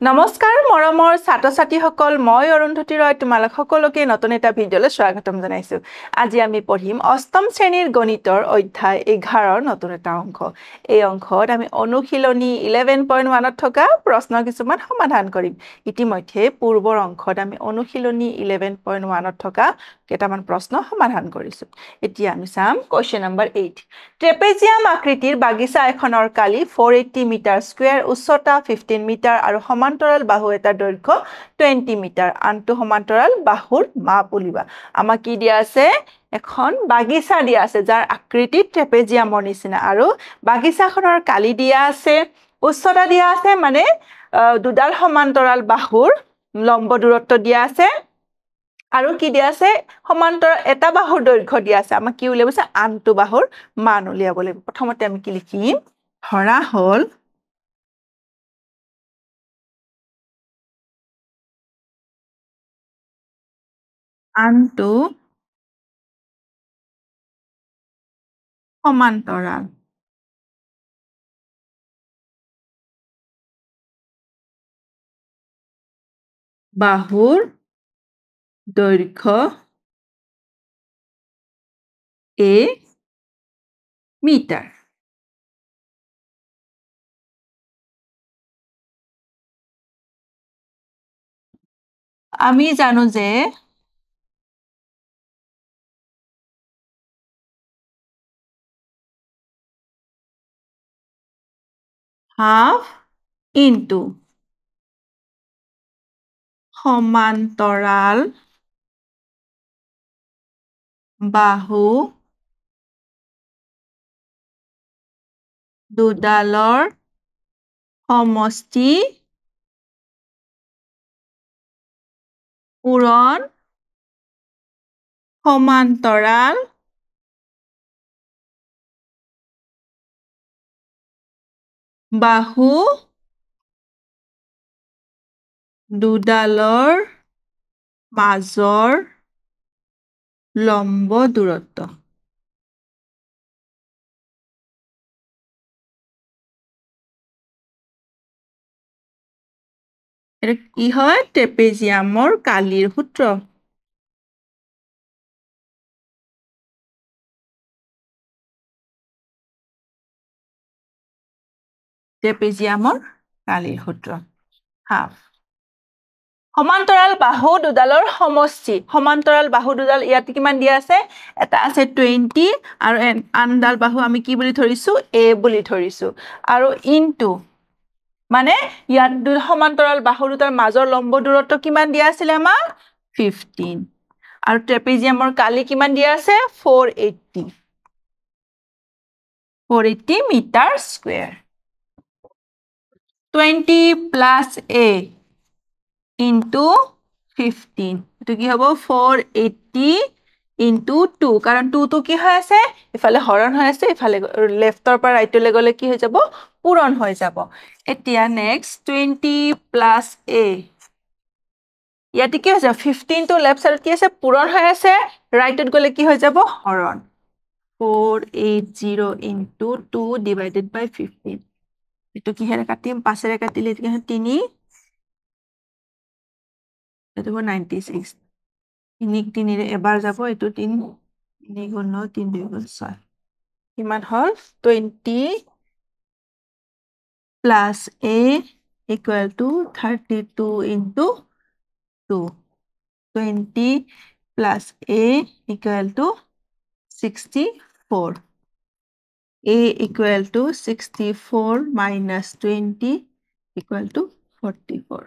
নমস্কাৰ মৰমৰ ছাত্ৰ-ছাত্ৰীসকল মই অৰুন্ধতী ৰয় তোমালোক সকলোকে নতুন এটা ভিডিঅলৈ স্বাগতম জনাইছো আজি আমি পঢ়িম অষ্টম শ্ৰেণীৰ গণিতৰ অধ্যায় 11ৰ নতুন এটা অংক এই অংকত আমি অনুশীলনী 11.1 ত থকা প্ৰশ্ন কিছুমান সমাধান কৰিম ইতিমধ্যে পূৰ্বৰ অংকত আমি অনুশীলনী 11.1 ত থকা কেইটামান প্ৰশ্ন সমাধান কৰিছো এতিয়া আমি চাম কোৱেশ্চন নম্বৰ 8 ট্ৰেপেজিয়াম আকৃতিৰ বাগিচা এখনৰ কালি 480 মিটাৰ স্কয়াৰ উচ্চতা 15 মিটাৰ আৰু সমান্তৰাল বাহু এটা দৈৰ্ঘ্য 20 মিটাৰ আনটো সমান্তৰাল বাহুৰ মাপ উলিওৱা আমাক কি দিয়া আছে এখন বাগিচা দিয়া আছে যাৰ আকৃতি ট্ৰেপেজিয়ামৰ নিচিনা আৰু বাগিচাখনৰ কালি দিয়া আছে উচ্চতা দিয়া আছে মানে দুডাল সমান্তৰাল বাহুৰ লম্ব দূৰত্ব দিয়া আছে আৰু কি দিয়া আছে সমান্তৰাল এটা বাহুৰ দৈৰ্ঘ্য দিয়া আছে আমাক কি উলিয়াব আছে আনটো বাহুৰ মান উলিয়াব লাগিব প্ৰথমতে আমি কি লিখিম ধৰা হল আনটো সমান্তৰাল বাহুৰ দৈৰ্ঘ্য a মিটাৰ আমি জানো যে হাফ ইনটু সমান্তৰাল বাহু দুডালৰ সমষ্টি পূৰণ সমান্তৰাল বাহু দুডালৰ মাজৰ লম্ব দূৰত্ব এটা কি হয় ট্ৰেপেজিয়ামৰ কালিৰ সূত্ৰ ট্ৰেপেজিয়ামৰ কালিৰ সূত্ৰ হাফ সমান্তৰাল বাহু দুডালৰ সমষ্টি সমান্তৰাল বাহু দুডাল ইয়াত কিমান দিয়া আছে এটা আছে 20 আৰু আনডাল বাহু আমি কি বুলি ধৰিছো a বুলি ধৰিছো আৰু ইনটু মানে ইয়াত সমান্তৰাল বাহু দুটাৰ মাজৰ লম্ব দূৰত্ব কিমান দিয়া আছিল আমাৰ 15 আৰু ট্ৰেপেজিয়ামৰ কালি কিমান দিয়া আছে 480 metre square 20 plus a into 15 এটো কি হ'ব 480 into 2 কাৰণ 2 তো কি হৈ আছে ইফালে হৰণ হৈ আছে ইফালে লেফটৰ পৰা ৰাইটলৈ গলে কি হৈ যাব পূৰণ হৈ যাব এতিয়া নেক্সট 20 plus a ইয়াতে কি হৈছে 15 তো লেফট সাইডত কি আছে পূৰণ হৈ আছে ৰাইটত গলে কি হৈ যাব হৰণ 480 into 2 divided by 15 এটো কি হেৰে কাটিম 5 ৰে কাটিলে এটো 3 এটো 96 ইনিক 3 ৰে এবাৰ যাব এটো 3 গুণ 3 2 গুণ 6 কিমান হল 20 plus a equal to 32 into 2 20 plus a equal to 64 a equal to 64 minus 20 equal to 44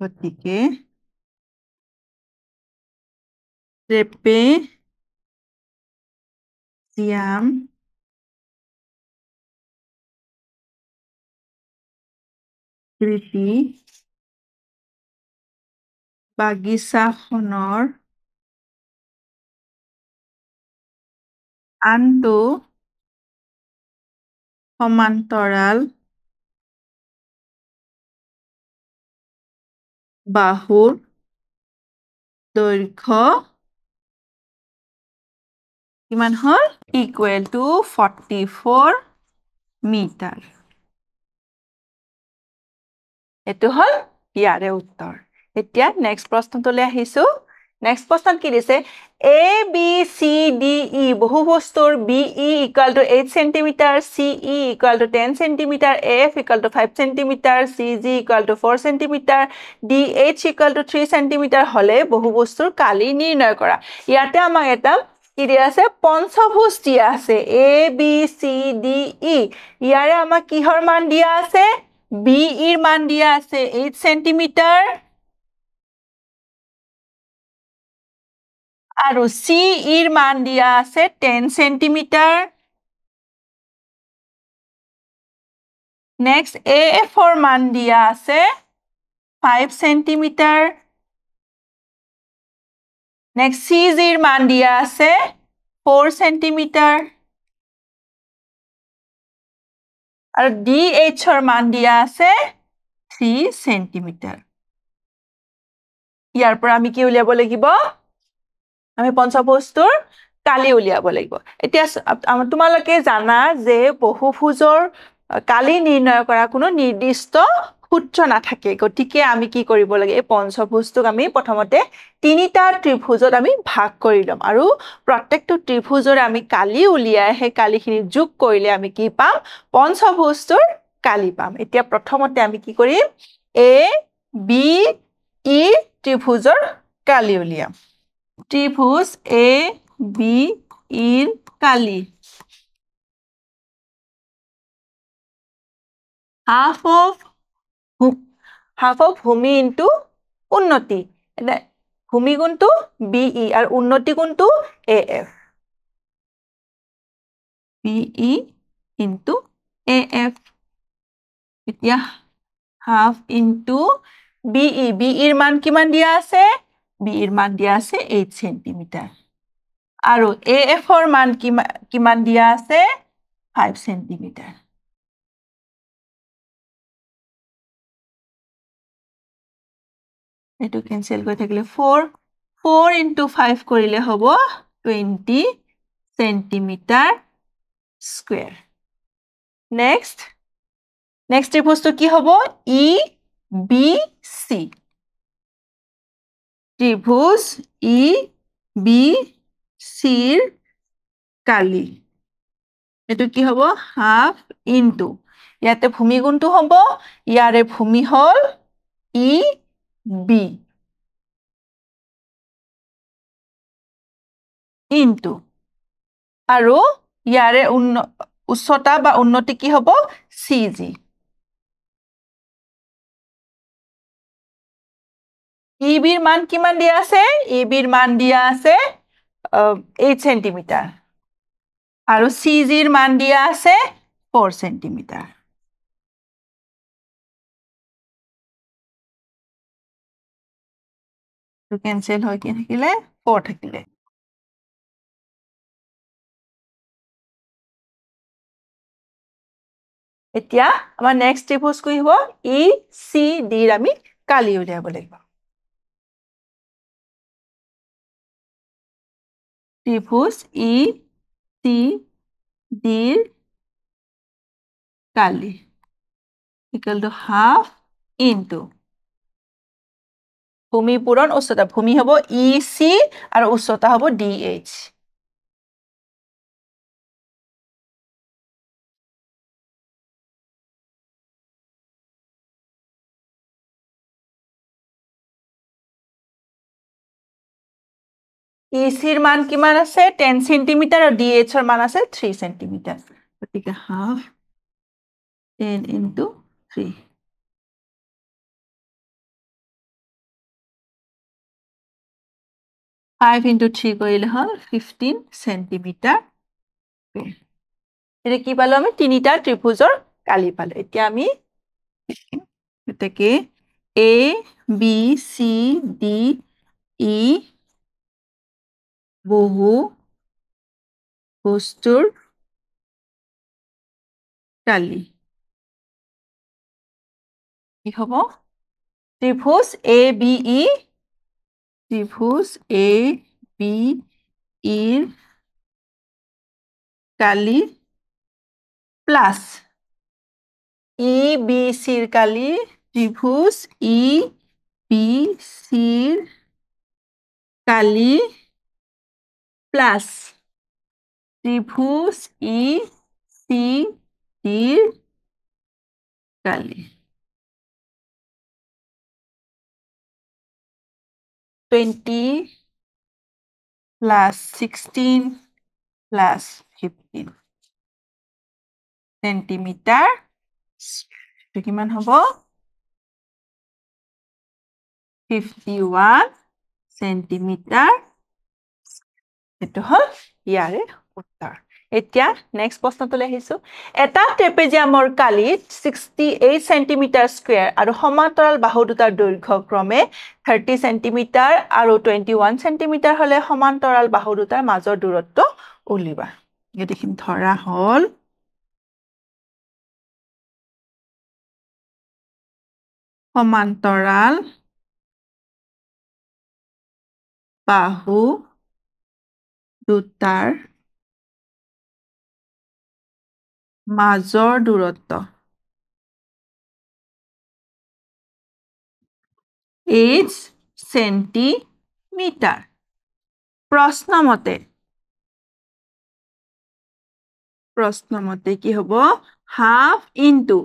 গতিকে ট্ৰেপেজিয়াম আকৃতি বাগিচাখনৰ আনটো সমান্তৰাল বাহুৰ দৈৰ্ঘ্য কিমান হল equal to 44 মিটাৰ এটো হল ইয়াৰে উত্তৰ এতিয়া নেক্সট প্ৰশ্নটোলৈ আহিছো নেক্সট প্ৰশ্ন কি দিছে A B C D E বহু বস্তুৰ BE = 8 cm CE = 10 cm AF = 5 cm CG = 4 cm DH = 3 cm হলে বহু বস্তুৰ কালি নিৰ্ণয় কৰা ইয়াতে আমাক এটা কি দিয়া আছে পঞ্চভুজ দিয়া আছে A B C D E ইয়াৰে আমাক কিহৰ মান দিয়া আছে BE ৰ মান দিয়া আছে 8 cm আৰু CE ৰ মান দিয়া আছে 10 cm next AF ৰ মান দিয়া আছে 5 cm next CG ৰ মান দিয়া আছে 4 cm আৰু DH ৰ মান দিয়া আছে 3 cm ইয়াৰ পৰা আমি কি উলিয়াব লাগিব আমি পঞ্চভুজৰ কালি উলিয়াব লাগিব এতিয়া তোমালোকে জানা যে বহুভুজৰ কালি নিৰ্ণয় কৰা কোনো নিৰ্দিষ্ট সূত্ৰ নাথাকে গতিকে আমি কি কৰিব লাগে এই পঞ্চভুজটোক আমি প্ৰথমতে তিনিটা ত্ৰিভুজত আমি ভাগ কৰি লম আৰু প্ৰত্যেকটো ত্ৰিভুজৰে আমি কালি উলিয়াই হে কালিখিনি যোগ কৰিলে আমি কি পাম পঞ্চভুজৰ কালি পাম এতিয়া প্ৰথমতে আমি কি কৰিম A B E ত্ৰিভুজৰ কালি উলিয়াম ত্ৰিভুজ A B E ৰ কালি half of ভূমি into উন্নতি ভূমি কোনটো BE আৰু উন্নতি কোনটো AF BE into AF এতিয়া half into BE BE ৰ মান কিমান দিয়া আছে BE ৰ মান দিয়া আছে 8 cm আৰু AF ৰ মান কিমান দিয়া আছে 5 cm এটো ক্যান্সেল কৰি থাকিলে 4 into 5 কৰিলে হ'ব 20 cm square next ত্ৰিভুজটো কি হ'ব EBC ত্ৰিভুজ EBC ৰ কালি এটো কি হ'ব half into ইয়াতে ভূমি কোনটো হ'ব ইয়াৰে ভূমি হল EB into আৰু ইয়াৰে উচ্চতা বা উন্নতি কি হ'ব CG EB ৰ মান কিমান দিয়া আছে EB ৰ মান দিয়া আছে 8 cm আৰু CG ৰ মান দিয়া আছে 4 cm তো ক্যান্সেল হৈ কি থাকিলে 4 থাকিলে এতিয়া আমাৰ নেক্সট ত্ৰিভুজ কি হ'ব ECD ৰ আমি কালি উলিয়াব লাগিব ত্ৰিভুজ ECD ৰ কালি equal to half into ভূমি পূৰণ উচ্চতা ভূমি হ'ব EC আৰু উচ্চতা হ'ব DH EC ৰ মান কিমান আছে 10 cm আৰু DH ৰ মান আছে 3 cm গতিকে half 10 into 3 5 into 3 কৰিলে হল 15 cm এটা কি পালো আমি তিনিটা ত্ৰিভুজৰ কালি পালো এতিয়া আমি এটাকে A B C D E বহু বস্তুৰ কালি কি হ'ব ত্ৰিভুজ ABE ত্ৰিভুজ ABE ৰ কালি প্লাস EBC ৰ কালি ত্রিভুজ ই বি সির কালি প্লাস ত্রিভুজ ই সি ডির কালি 20 plus 16 plus 15 সেন্টিমিটার এটো কিমান হ'ব 51 সেন্টিমিটার এটো হল ইয়াৰে উত্তৰ এতিয়া নেক্সট প্ৰশ্নটোলৈ আহিছো এটা ট্ৰেপেজিয়ামৰ কালিত 68 সেন্টিমিটাৰ স্কয়াৰ আৰু সমান্তৰাল বাহু দুটাৰ দৈৰ্ঘ্য ক্ৰমে 30 সেন্টিমিটাৰ আৰু 21 সেন্টিমিটাৰ হলে সমান্তৰাল বাহু দুটাৰ মাজৰ দূৰত্ব উলিবা এদিখিন ধৰা হল সমান্তৰাল বাহু দুটাৰ মাজৰ দূৰত্ব 8 সেন্টিমিটাৰ প্ৰশ্নমতে কি হ'ব হাফ ইনটু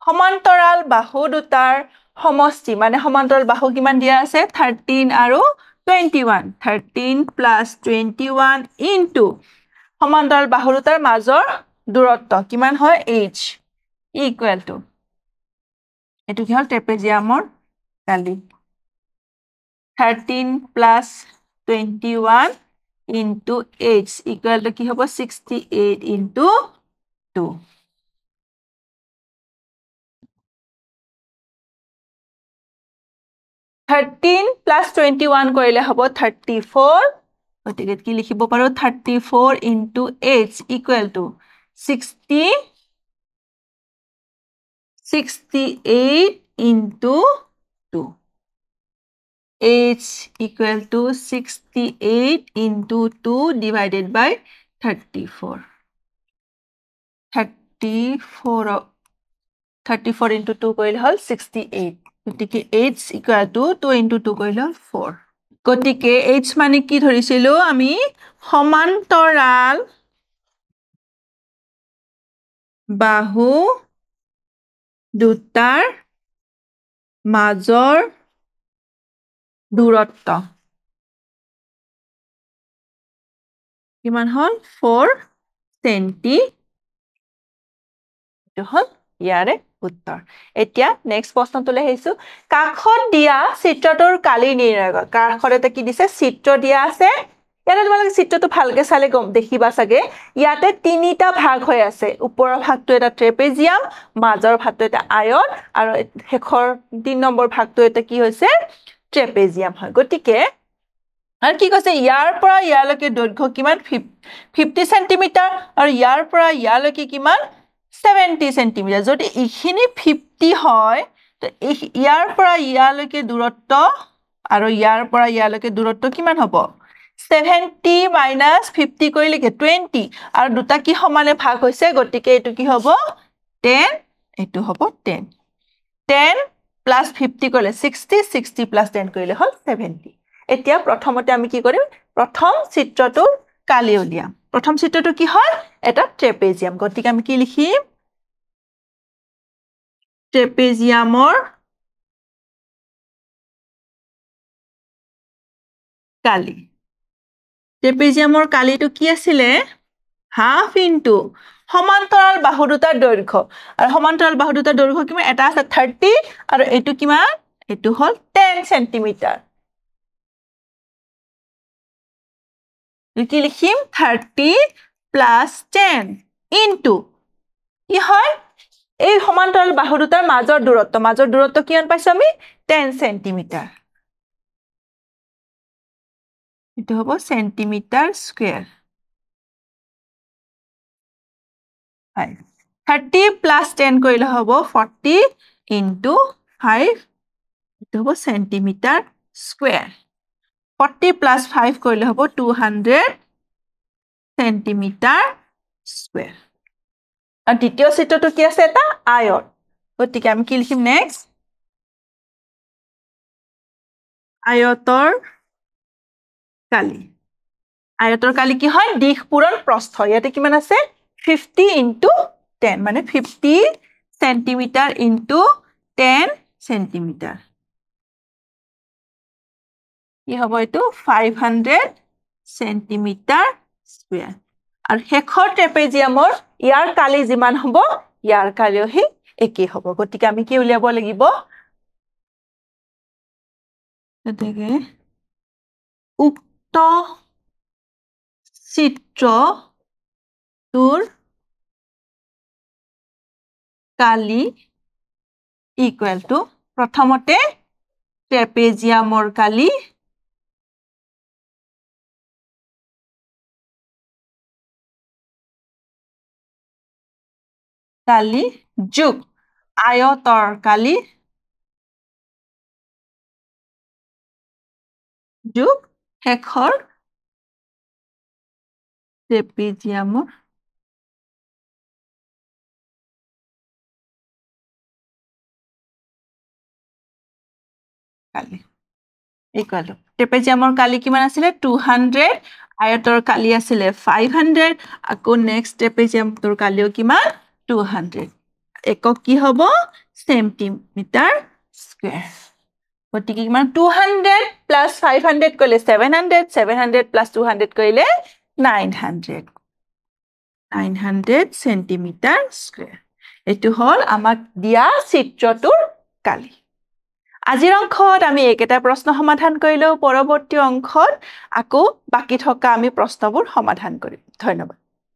সমান্তৰাল বাহু দুটাৰ সমষ্টি মানে সমান্তৰাল বাহু কিমান দিয়া আছে 13 আৰু 21 13 plus 21 ইনটু সমান্তৰাল বাহু দুটাৰ মাজৰ দূৰত্ব কিমান হয় h ইকুৱেল টু এটো কি হল ট্ৰেপেজিয়ামৰ কালি 13 plus 21 into h equal to কি হ'ব 68 into 2 13 plus 21 কৰিলে হ'ব 34 গতিকে কি লিখিব পাৰো 34 into h equal to 68 into 2 h equal to 68 into 2 divided by 34 34 into 2 কৰিলে হল 68 গতিকে h equal to 2 into 2 কৰিলে 4 গতিকে h মানে কি ধৰিছিলো আমি সমান্তৰাল বাহু দুটাৰ মাজৰ দূৰত্ব কিমান হল 4 সেন্টি এটো হল ইয়াৰে উত্তৰ এতিয়া নেক্সট প্ৰশ্নটোলৈ আহিছো কাখত দিয়া চিত্ৰটোৰ কালি নিৰ্ণয় কৰা কাখতে কি দিছে চিত্ৰ দিয়া আছে ইয়াতে তোমালোকে চিত্ৰটো ভালকে চালে গম দেখিবা সাগে ইয়াতে তিনিটা ভাগ হৈ আছে ওপৰৰ ভাগটো এটা ট্ৰেপেজিয়াম মাজৰ ভাগটো এটা আয়ত আৰু শেষৰ 3 নম্বৰ ভাগটো এটা কি হৈছে ট্ৰেপেজিয়াম হয় গতিকে আৰু কি কৈছে ইয়াৰ পৰা ইয়ালৈকে দৈৰ্ঘ্য কিমান 50 সেন্টিমিটাৰ আৰু ইয়াৰ পৰা ইয়ালৈকে কিমান 70 সেন্টিমিটাৰ যদি ইখিনি 50 হয় তো ইয়াৰ পৰা ইয়ালৈকে দূৰত্ব আৰু ইয়াৰ পৰা ইয়ালৈকে দূৰত্ব কিমান হ'ব 70 minus 50 কৰিলে 20 আৰু দুটা কি সমানে ভাগ হৈছে গতিকে এটো কি হ'ব 10 এটো হ'ব 10 10 plus 50 কৰিলে 60 60 plus 10 কৰিলে হল 70 এতিয়া প্ৰথমতে আমি কি কৰিম প্ৰথম চিত্ৰটো কালি উলিয়াম প্ৰথম চিত্ৰটো কি হয় এটা ট্ৰেপেজিয়াম গতিকে আমি কি লিখিম ট্ৰেপেজিয়ামৰ কালি ট্ৰেপেজিয়ামৰ কালিটো কি আছিল হাফ ইনটু সমান্তৰাল বাহু দুটাৰ দৈৰ্ঘ্য আৰু সমান্তৰাল বাহু দুটাৰ দৈৰ্ঘ্য কিমান এটা আছে 30 আৰু এটো কিমান এটো হল 10 সেন্টিমিটাৰ কি লিখিম 30 plus 10 into কি হয় এই সমান্তৰাল বাহু দুটাৰ মাজৰ দূৰত্ব কিমান পাইছো আমি 10 সেন্টিমিটাৰ এটো হ'ব সেন্টিমিটাৰ স্কয়াৰ 30 plus 10 কৰিলে হ'ব 40 into 5 এটো হ'ব সেন্টিমিটাৰ স্কয়াৰ 40 plus 5 কৰিলে হ'ব 200 সেন্টিমিটাৰ স্কয়াৰ আৰু দ্বিতীয় চিত্ৰটো কি আছে এটা আয়ত গতিকে আমি কি লিখিম নেক্সট আয়তৰ কালি আয়তৰ কালি কি হয় দিশ পূৰণ প্ৰস্থ ইয়াতে কিমান আছে 50 into 10 মানে 50 সেন্টিমিটার into 10 সেন্টিমিটার কি হ'ব এটো 500 সেন্টিমিটার স্কয়ার আর হেখৰ ট্ৰেপেজিয়ামৰ ইয়াৰ কালি যিমান হ'ব ইয়াৰ কালিও হি একে হ'ব গতিকে আমি কি উলিয়াব লাগিব এতেকে উক্ত চিত্ৰ তোৰ কালি ইকুৱেল টু প্ৰথমতে ট্ৰেপেজিয়ামৰ কালি কালি যোগ আয়তৰ কালি যোগ হেখৰ ট্ৰেপেজিয়ামৰ কালি ইকুৱেল টু ট্ৰেপেজিয়ামৰ কালি কিমান আছিল 200 আয়তৰ কালি আছিল 500 আকৌ নেক্সট ট্ৰেপেজিয়ামটোৰ কালিও কিমান 200 একক কি হ'ব সেন্টিমিটাৰ স্কয়াৰ গতিকে কিমান 200 plus 500 কৰিলে 700 700 plus 200 কৰিলে 900 সেন্টিমিটাৰ স্কয়াৰ এটো হল আমাক দিয়া চিত্ৰটোৰ কালি আজিৰ অংকত আমি একেটা প্ৰশ্ন সমাধান কৰিলো পৰৱৰ্তী অংকত আকৌ বাকি থকা আমি প্ৰশ্নবোৰ সমাধান কৰিম ধন্যবাদ